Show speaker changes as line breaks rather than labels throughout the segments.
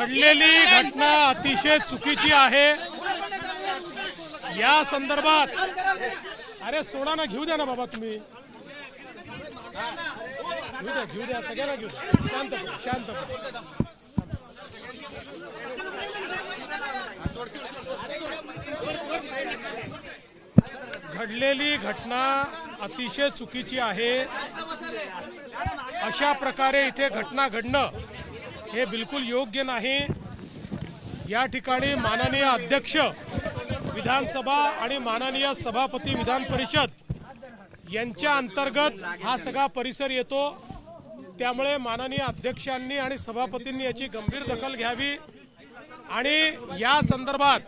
घडलेली घटना अतिशय चुकीची आहे। या संदर्भात अरे सोडा ना, घेऊ द्या ना बाबा, तुम्ही घेऊ द्या सगळ्यांना घेऊ द्या, शांत घडलेली घटना अतिशय चुकीची आहे। अशा प्रकारे इथे घटना घडणं हे बिलकुल योग्य नाही। या ठिकाणी माननीय अध्यक्ष विधानसभा आणि माननीय सभापती विधान परिषद यांच्या अंतर्गत हा सगळा परिसर येतो, त्यामुळे माननीय अध्यक्षांनी आणि सभापतींनी याची गंभीर दखल घ्यावी आणि या संदर्भात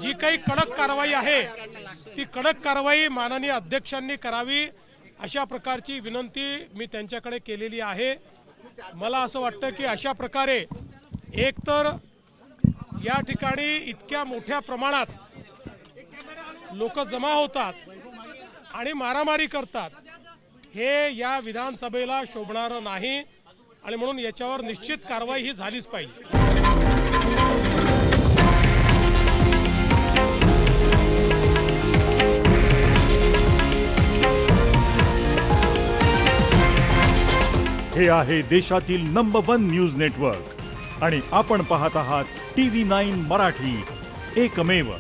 जी काही कडक कारवाई आहे ती कडक कारवाई माननीय अध्यक्षांनी करावी, अशा प्रकारची विनंती मी त्यांच्याकडे केलेली आहे। मला असं वाटतं की अशा प्रकारे एकतर या ठिकाणी इतक्या मोठ्या प्रमाणात लोक जमा होतात आणि मारामारी करतात, हे या विधानसभेला शोभणारं नाही आणि म्हणून याच्यावर निश्चित कारवाई ही झालीच पाहिजे।
हे आहे देशातील नंबर 1 न्यूज नेटवर्क आणि आपण पाहत आहात TV9 मराठी, एकमेव।